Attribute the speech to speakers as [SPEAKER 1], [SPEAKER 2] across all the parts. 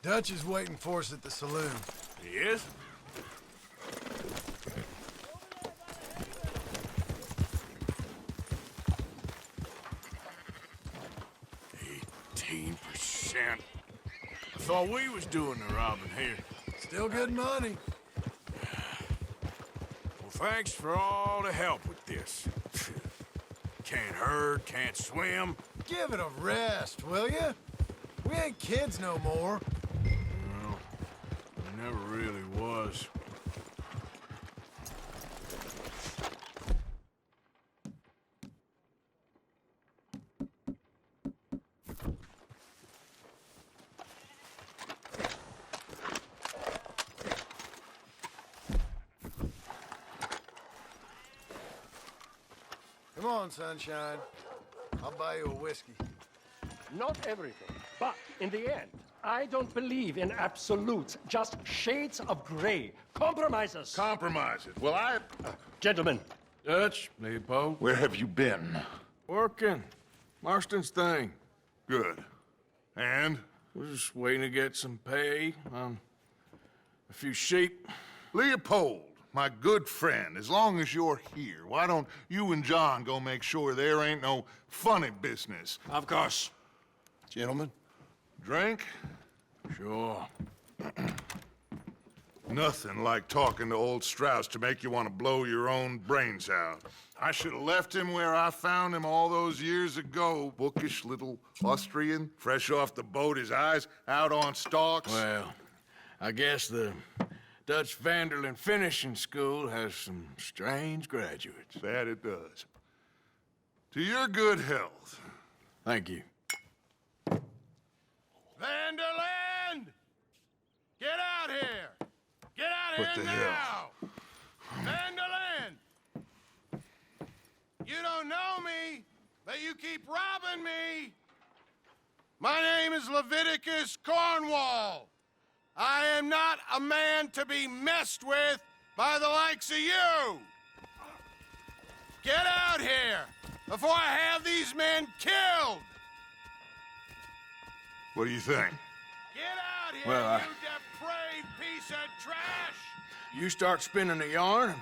[SPEAKER 1] Dutch is waiting for us at the saloon.
[SPEAKER 2] He is? %. I thought we was doing the robbing here.
[SPEAKER 1] Still good money.
[SPEAKER 2] Well, thanks for all the help with this. Can't herd, can't swim.
[SPEAKER 1] Give it a rest, will ya? We ain't kids no more.
[SPEAKER 2] Well, never really was.
[SPEAKER 1] Come on, sunshine. I'll buy you a whiskey.
[SPEAKER 3] Not everything, but in the end, I don't believe in absolutes, just shades of gray. Compromises.
[SPEAKER 4] Compromises. Well,
[SPEAKER 3] Gentlemen,
[SPEAKER 2] Dutch, Leopold.
[SPEAKER 4] Where have you been?
[SPEAKER 2] Working. Marston's thing.
[SPEAKER 4] Good. And?
[SPEAKER 2] We're just waiting to get some pay on a few sheep.
[SPEAKER 4] Leopold, my good friend, as long as you're here, why don't you and John go make sure there ain't no funny business?
[SPEAKER 2] Of course.
[SPEAKER 5] Gentlemen?
[SPEAKER 4] Drink?
[SPEAKER 2] Sure.
[SPEAKER 4] Nothing like talking to old Strauss to make you want to blow your own brains out. I should have left him where I found him all those years ago. Bookish little Austrian, fresh off the boat, his eyes out on stalks.
[SPEAKER 2] Well, I guess the Dutch Vanderlyn Finishing School has some strange graduates.
[SPEAKER 4] That it does. To your good health.
[SPEAKER 2] Thank you.
[SPEAKER 1] Vanderland! Get out here! Get out
[SPEAKER 4] What
[SPEAKER 1] here
[SPEAKER 4] the
[SPEAKER 1] now!
[SPEAKER 4] hell?
[SPEAKER 1] Vanderland! You don't know me, but you keep robbing me! My name is Leviticus Cornwall. I am not a man to be messed with by the likes of you! Get out here before I have these men killed!
[SPEAKER 4] What do you think?
[SPEAKER 1] Get out here,
[SPEAKER 2] Well,
[SPEAKER 1] you depraved piece of trash!
[SPEAKER 2] You start spinning the yarn.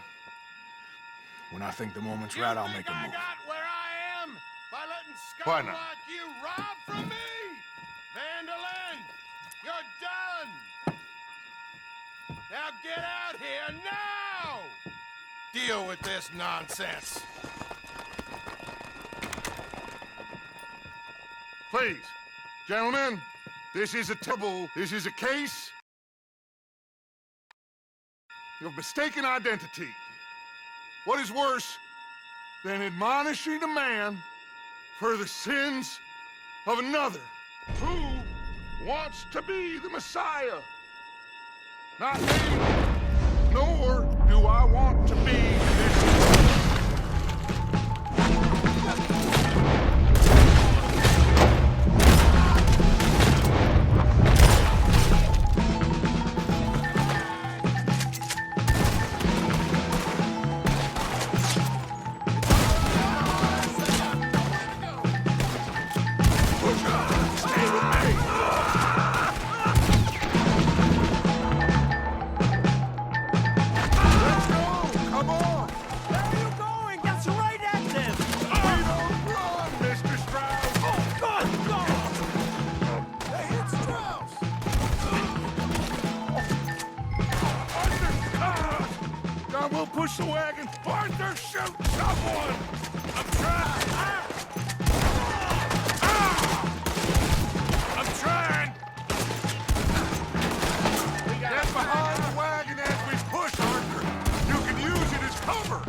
[SPEAKER 2] When I think the moment's
[SPEAKER 1] You
[SPEAKER 2] right, I'll
[SPEAKER 1] think
[SPEAKER 2] make a
[SPEAKER 1] I
[SPEAKER 2] move.
[SPEAKER 1] got where I am by letting
[SPEAKER 4] Why
[SPEAKER 1] scum
[SPEAKER 4] not?
[SPEAKER 1] like you rob from me? Vanderlyn, you're done! Now get out here now! Deal with this nonsense.
[SPEAKER 4] Please, gentlemen, this is a case of mistaken identity. What is worse than admonishing a man for the sins of another who wants to be the Messiah? Not me, nor do I want to be this. Push the wagon! Arthur, shoot someone! I'm trying! I'm trying! Get behind the wagon as we push, Arthur! You can use it as cover!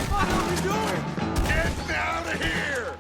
[SPEAKER 4] What are we doing? Get out of here!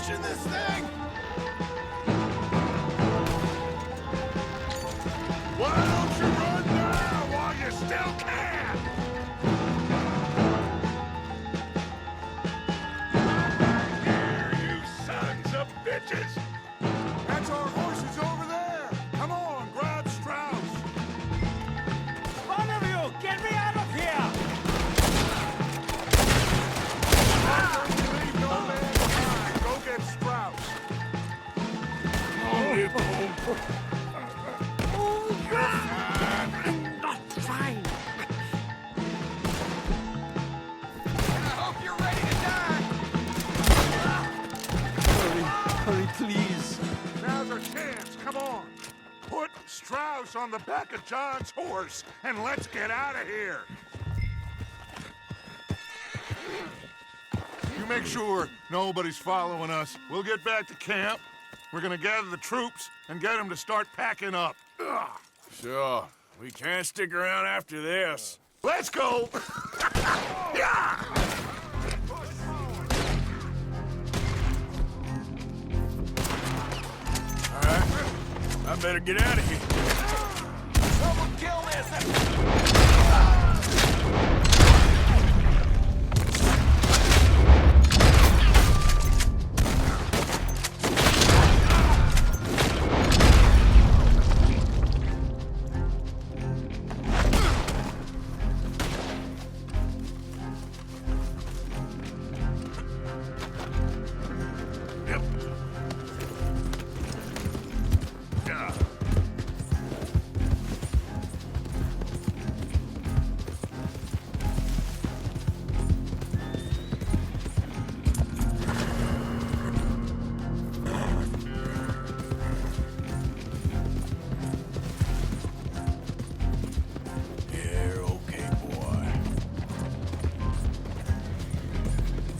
[SPEAKER 1] pushing this thing?
[SPEAKER 4] Why don't you run now while you still can? Here, you sons of bitches! That's our horses over there! Come on, grab Strauss!
[SPEAKER 5] One of you, get me out of here!
[SPEAKER 4] Leave no man behind. Go get Strauss.
[SPEAKER 5] Not fine.
[SPEAKER 1] I hope you're ready to die.
[SPEAKER 5] Hurry, please.
[SPEAKER 4] Now's our chance. Come on. Put Strauss on the back of John's horse, and let's get out of here. You make sure nobody's following us. We'll get back to camp. We're gonna gather the troops and get them to start packing up. Ugh.
[SPEAKER 2] Sure. We can't stick around after this.
[SPEAKER 4] Let's go! Yeah!
[SPEAKER 2] All right. I better get out of here.
[SPEAKER 1] Someone kill this!
[SPEAKER 4] Yep. Yeah.
[SPEAKER 2] Here, okay, boy.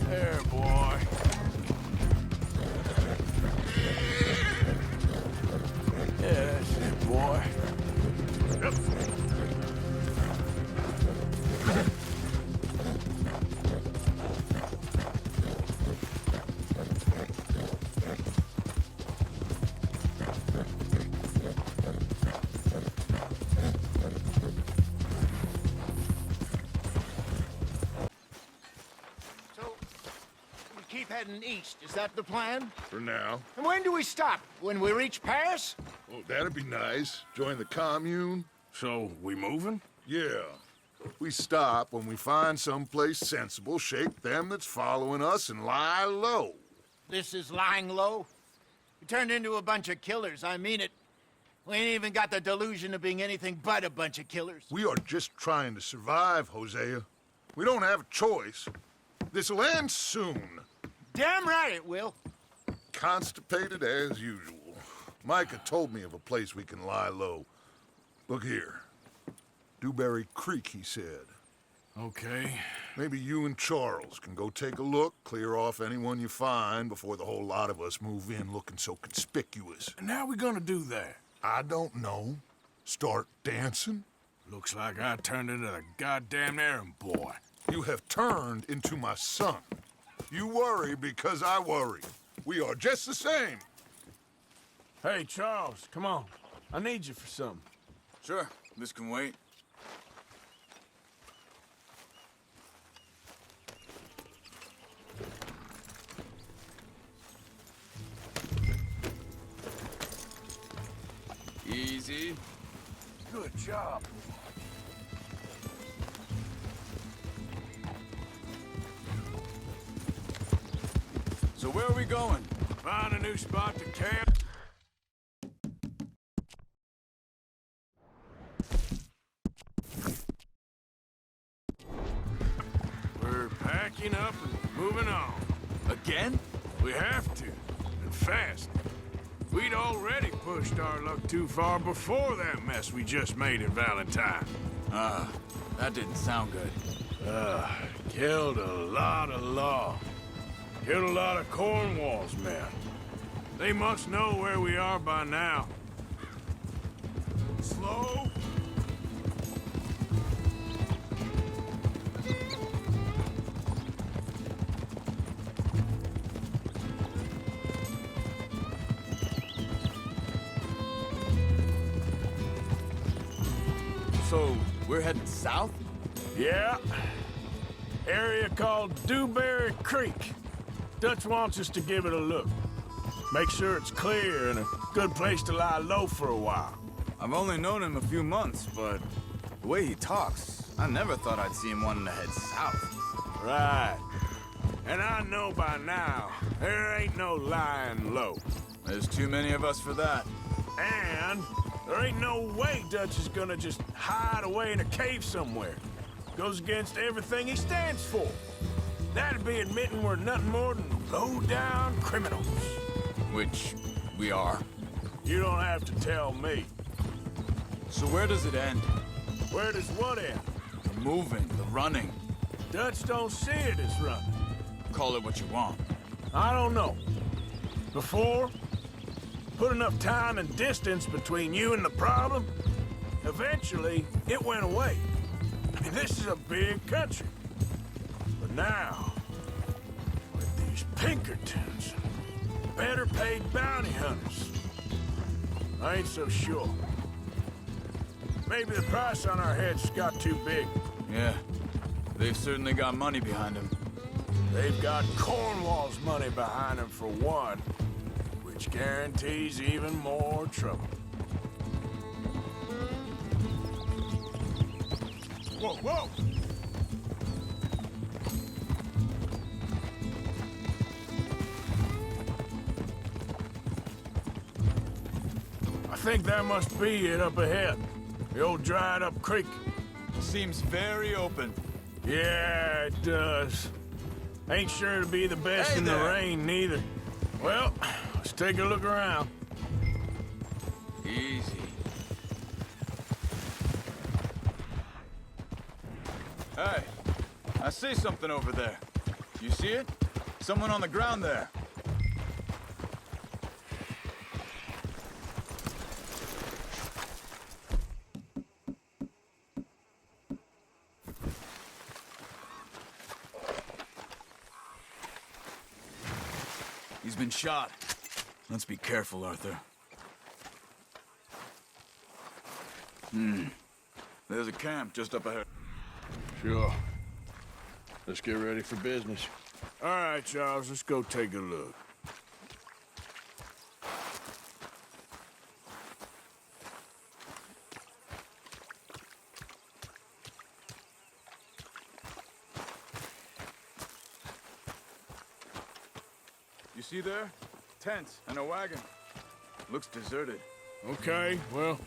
[SPEAKER 2] There, boy. Yeah, that's it, boy.
[SPEAKER 4] Yep.
[SPEAKER 6] So, we keep heading east. Is that the plan?
[SPEAKER 4] For now.
[SPEAKER 6] And when do we stop? When we reach Paris?
[SPEAKER 4] Oh, that'd be nice. Join the commune.
[SPEAKER 2] So, we moving?
[SPEAKER 4] Yeah. We stop when we find someplace sensible, shake them that's following us, and lie low.
[SPEAKER 6] This is lying low. We turned into a bunch of killers. I mean it. We ain't even got the delusion of being anything but a bunch of killers.
[SPEAKER 4] We are just trying to survive, Hosea. We don't have a choice. This'll end soon.
[SPEAKER 6] Damn right it will.
[SPEAKER 4] Constipated as usual. Micah told me of a place we can lie low. Look here. Dewberry Creek, he said.
[SPEAKER 2] Okay.
[SPEAKER 4] Maybe you and Charles can go take a look, clear off anyone you find before the whole lot of us move in looking so conspicuous.
[SPEAKER 2] And how we gonna do that?
[SPEAKER 4] I don't know. Start dancing?
[SPEAKER 2] Looks like I turned into the goddamn errand boy.
[SPEAKER 4] You have turned into my son. You worry because I worry. We are just the same.
[SPEAKER 2] Hey, Charles, come on. I need you for something.
[SPEAKER 7] Sure, this can wait. Easy.
[SPEAKER 2] Good job.
[SPEAKER 7] So where are we going?
[SPEAKER 2] Find a new spot to camp. We're packing up and moving on.
[SPEAKER 7] Again?
[SPEAKER 2] We have to, and fast. We'd already pushed our luck too far before that mess we just made in Valentine.
[SPEAKER 7] That didn't sound good.
[SPEAKER 2] Killed a lot of law. Killed a lot of Cornwall's men. They must know where we are by now. Slow.
[SPEAKER 7] So, we're heading south?
[SPEAKER 2] Yeah. Area called Dewberry Creek. Dutch wants us to give it a look. Make sure it's clear and a good place to lie low for a while.
[SPEAKER 7] I've only known him a few months, but the way he talks, I never thought I'd see him wanting to head south.
[SPEAKER 2] Right. And I know by now, there ain't no lying low.
[SPEAKER 7] There's too many of us for that.
[SPEAKER 2] And there ain't no way Dutch is gonna just hide away in a cave somewhere. Goes against everything he stands for. That'd be admitting we're nothing more than low-down criminals.
[SPEAKER 7] Which we are.
[SPEAKER 2] You don't have to tell me.
[SPEAKER 7] So where does it end?
[SPEAKER 2] Where does what end?
[SPEAKER 7] The moving, the running.
[SPEAKER 2] Dutch don't see it as running.
[SPEAKER 7] Call it what you want.
[SPEAKER 2] I don't know. Before, put enough time and distance between you and the problem, eventually it went away. I mean, this is a big country. But now, with these Pinkertons, better paid bounty hunters, I ain't so sure. Maybe the price on our heads got too big.
[SPEAKER 7] Yeah, they've certainly got money behind them.
[SPEAKER 2] They've got Cornwall's money behind them for one, which guarantees even more trouble. Whoa, whoa! I think that must be it up ahead. The old dried-up creek.
[SPEAKER 7] Seems very open.
[SPEAKER 2] Yeah, it does. Ain't sure to be the best
[SPEAKER 7] Hey
[SPEAKER 2] in the
[SPEAKER 7] there.
[SPEAKER 2] rain, neither. Well, let's take a look around.
[SPEAKER 7] Easy. Hey, I see something over there. You see it? Someone on the ground there. He's been shot. Let's be careful, Arthur. There's a camp just up ahead.
[SPEAKER 2] Sure. Let's get ready for business. All right, Charles, let's go take a look.
[SPEAKER 7] You see there? Tents and a wagon. Looks deserted.
[SPEAKER 2] Okay, well,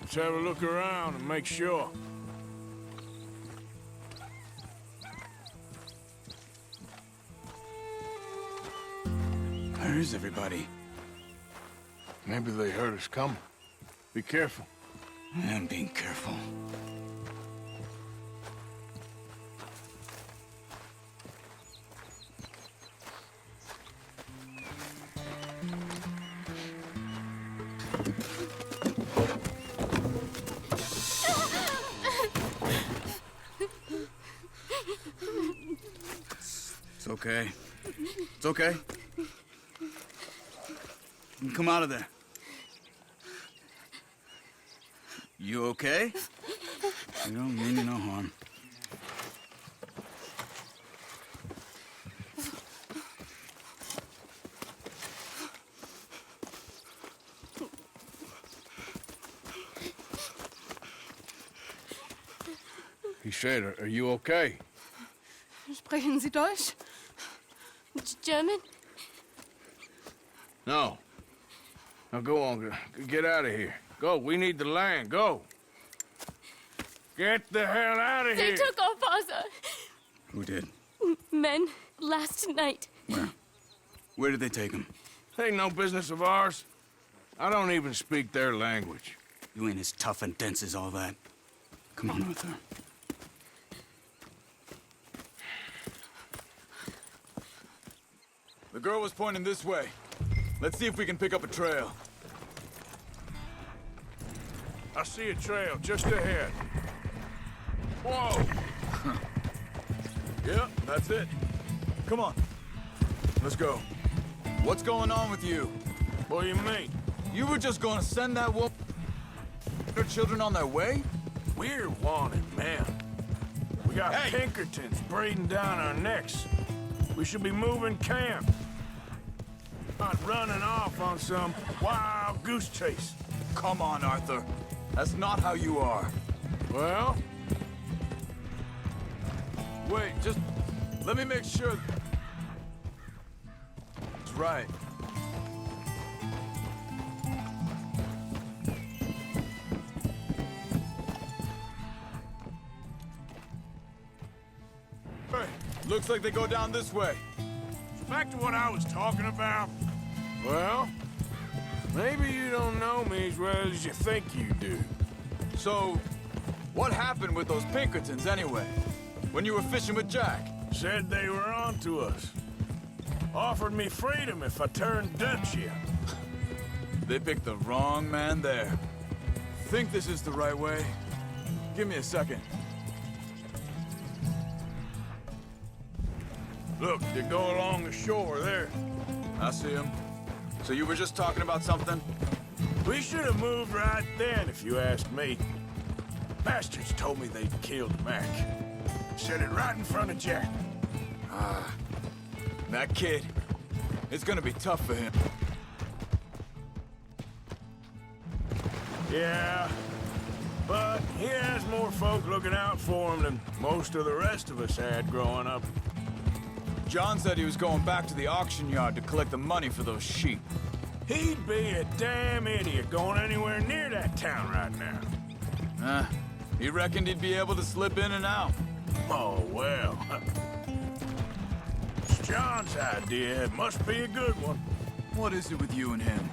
[SPEAKER 2] let's have a look around and make sure.
[SPEAKER 7] Where is everybody?
[SPEAKER 2] Maybe they heard us coming. Be careful.
[SPEAKER 7] I'm being careful. It's okay. It's okay. Come out of there. You okay? You don't mean you no harm.
[SPEAKER 2] He said, are you okay?
[SPEAKER 8] Sprechen Sie Deutsch? German?
[SPEAKER 2] No. Now go on, get out of here. Go, we need the land, go. Get the hell out of
[SPEAKER 8] They
[SPEAKER 2] here.
[SPEAKER 8] took our father.
[SPEAKER 7] Who did?
[SPEAKER 8] Men, last night.
[SPEAKER 7] Where? Where did they take him?
[SPEAKER 2] Ain't no business of ours. I don't even speak their language.
[SPEAKER 7] You ain't as tough and dense as all that. Come on, Arthur. The girl was pointing this way. Let's see if we can pick up a trail.
[SPEAKER 2] I see a trail just ahead. Whoa!
[SPEAKER 7] Yep, that's it. Come on. Let's go. What's going on with you?
[SPEAKER 2] What do you mean?
[SPEAKER 7] You were just going to send that woman and her children on their way?
[SPEAKER 2] We're wanted, man. We got
[SPEAKER 7] Hey!
[SPEAKER 2] Pinkertons breathing down our necks. We should be moving camp. Not running off on some wild goose chase.
[SPEAKER 7] Come on, Arthur. That's not how you are.
[SPEAKER 2] Well,
[SPEAKER 7] Wait, just let me make sure. It's right.
[SPEAKER 2] hey,
[SPEAKER 7] Looks like they go down this way.
[SPEAKER 2] back to what I was talking about. Well, maybe you don't know me as well as you think you do.
[SPEAKER 7] So, what happened with those Pinkertons anyway? When you were fishing with Jack?
[SPEAKER 2] Said they were on to us. Offered me freedom if I turned Dutch in.
[SPEAKER 7] They picked the wrong man there. Think this is the right way? Give me a second.
[SPEAKER 2] Look, they go along the shore there.
[SPEAKER 7] I see him. So you were just talking about something?
[SPEAKER 2] We should have moved right then, if you asked me. Bastards told me they'd killed Mac. Said it right in front of Jack.
[SPEAKER 7] That kid. It's gonna be tough for him.
[SPEAKER 2] Yeah, but he has more folk looking out for him than most of the rest of us had growing up.
[SPEAKER 7] John said he was going back to the auction yard to collect the money for those sheep.
[SPEAKER 2] He'd be a damn idiot going anywhere near that town right now.
[SPEAKER 7] He reckoned he'd be able to slip in and out.
[SPEAKER 2] Oh, well. It's John's idea. It must be a good one.
[SPEAKER 7] What is it with you and him?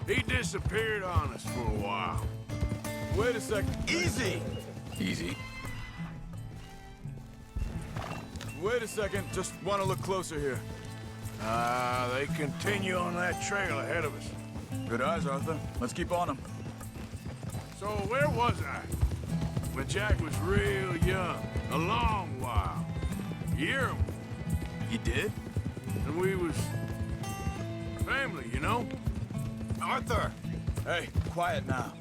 [SPEAKER 2] He disappeared on us for a while.
[SPEAKER 7] Wait a sec.
[SPEAKER 2] Easy!
[SPEAKER 7] Easy. Wait a second. Just want to look closer here.
[SPEAKER 2] They continue on that trail ahead of us.
[SPEAKER 7] Good eyes, Arthur. Let's keep on them.
[SPEAKER 2] So where was I? When Jack was real young. A long while. A year.
[SPEAKER 7] He did?
[SPEAKER 2] And we was... family, you know?
[SPEAKER 7] Arthur! Hey, quiet now.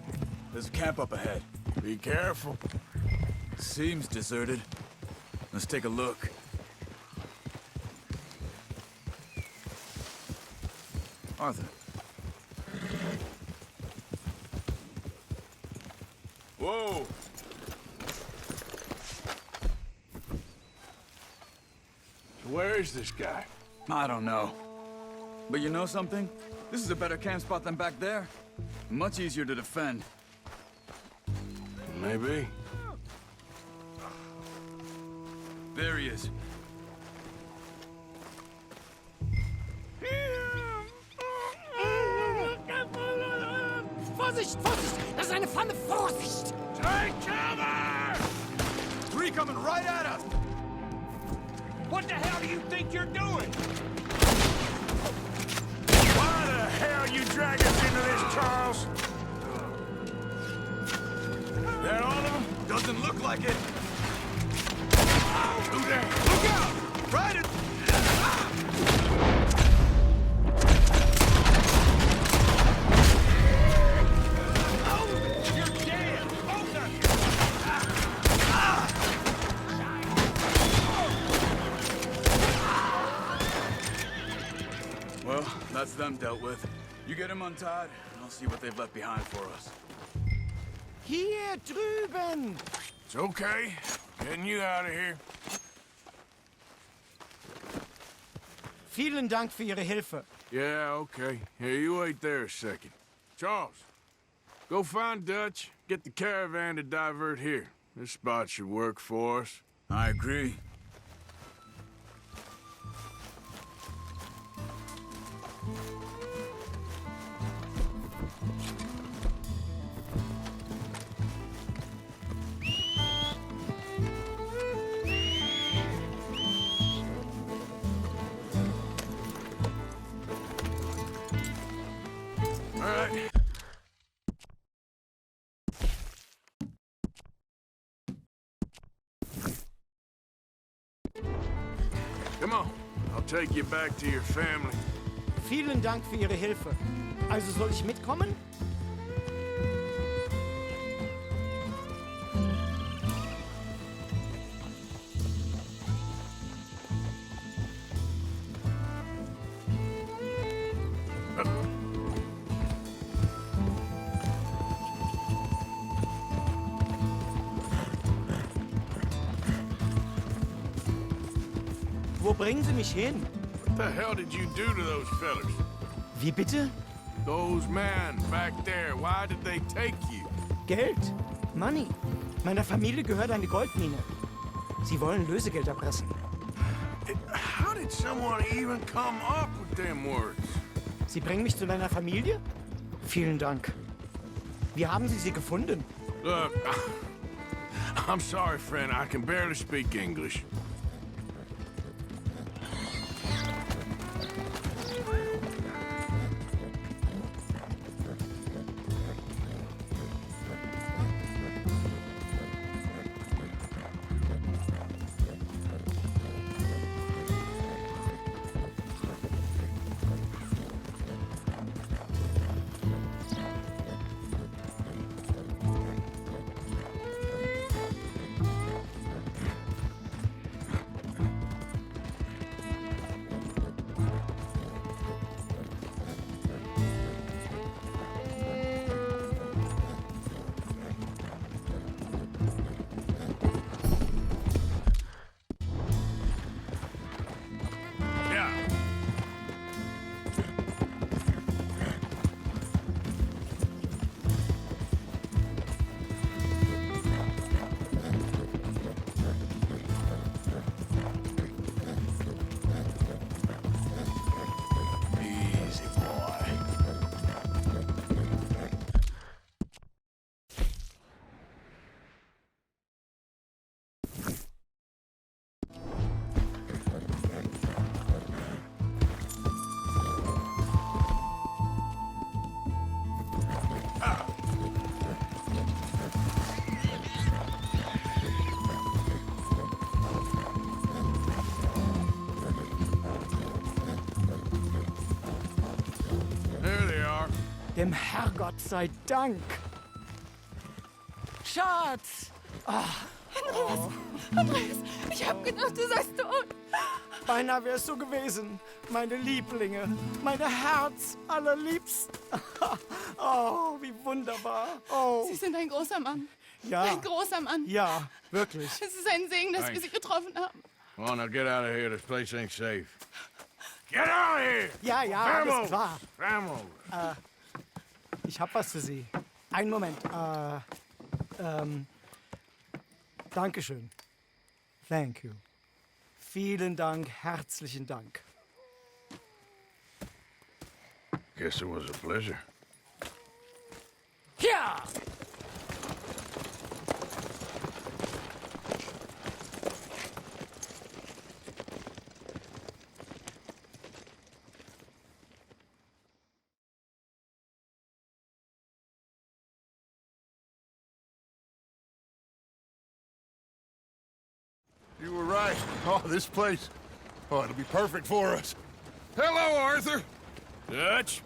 [SPEAKER 7] There's a camp up ahead.
[SPEAKER 2] Be careful.
[SPEAKER 7] Seems deserted. Let's take a look. Arthur. Whoa!
[SPEAKER 2] So where is this guy?
[SPEAKER 7] I don't know. But you know something? This is a better camp spot than back there. Much easier to defend.
[SPEAKER 2] Maybe.
[SPEAKER 7] There he is.
[SPEAKER 5] Vorsicht, Vorsicht! Das ist eine Pfanne! Vorsicht!
[SPEAKER 2] Take cover!
[SPEAKER 7] Three coming right at us!
[SPEAKER 5] What the hell do you think you're doing?
[SPEAKER 2] Why the hell you drag us into this, Charles? That all of them?
[SPEAKER 7] Doesn't look like it.
[SPEAKER 2] Who there?
[SPEAKER 7] Look out! Right it!
[SPEAKER 5] You're dead! Both of you!
[SPEAKER 7] Well, that's them dealt with. You get them untied, and I'll see what they've left behind for us.
[SPEAKER 5] Hier drüben!
[SPEAKER 2] It's okay. Getting you out of here.
[SPEAKER 5] Vielen Dank für Ihre Hilfe.
[SPEAKER 2] Yeah, okay. Here, you wait there a second. Charles, go find Dutch. Get the caravan to divert here. This spot should work for us.
[SPEAKER 7] I agree.
[SPEAKER 2] All right. Come on. I'll take you back to your family.
[SPEAKER 5] Vielen Dank für Ihre Hilfe. Also soll ich mitkommen? Wo bringen Sie mich hin?
[SPEAKER 2] What the hell did you do to those fellas?
[SPEAKER 5] Wie bitte?
[SPEAKER 2] Those men back there, why did they take you?
[SPEAKER 5] Geld. Money. Meiner Familie gehört eine Goldmine. Sie wollen Lösegeld erpressen.
[SPEAKER 2] How did someone even come up with them words?
[SPEAKER 5] Sie bringen mich zu deiner Familie? Vielen Dank. Wie haben Sie sie gefunden?
[SPEAKER 2] Look, I'm sorry, friend. I can barely speak English. Yeah. Easy, boy. There they are.
[SPEAKER 5] Dem Herrgott sei Dank. Schatz!
[SPEAKER 8] Andreas, ich hab gedacht, du seist tot.
[SPEAKER 5] Beinahe wärst du gewesen. Meine Lieblinge. Meine Herz allerliebst. Oh, wie wunderbar. Oh,
[SPEAKER 9] Sie sind ein großer Mann.
[SPEAKER 5] ja.
[SPEAKER 9] Ein großer Mann.
[SPEAKER 5] Ja, wirklich.
[SPEAKER 9] Es ist ein Segen, dass wir
[SPEAKER 2] Thanks.
[SPEAKER 9] Sie getroffen haben.
[SPEAKER 2] Come on, now get out of here. This place ain't safe. Get out of here!
[SPEAKER 5] Ja, ja, alles
[SPEAKER 2] Vamos!
[SPEAKER 5] klar.
[SPEAKER 2] Vamos!
[SPEAKER 5] Ich hab was für Sie. Einen Moment. Dankeschön. Thank you. Vielen Dank, herzlichen Dank.
[SPEAKER 2] Guess it was a pleasure.
[SPEAKER 5] Ja!
[SPEAKER 4] You were right. Oh, this place. Oh, it'll be perfect for us. Hello, Arthur.
[SPEAKER 2] Dutch?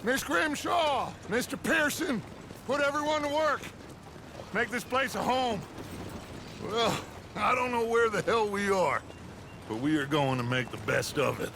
[SPEAKER 4] Miss Grimshaw, Mr. Pearson, put everyone to work. Make this place a home. Well, I don't know where the hell we are, but we are going to make the best of it.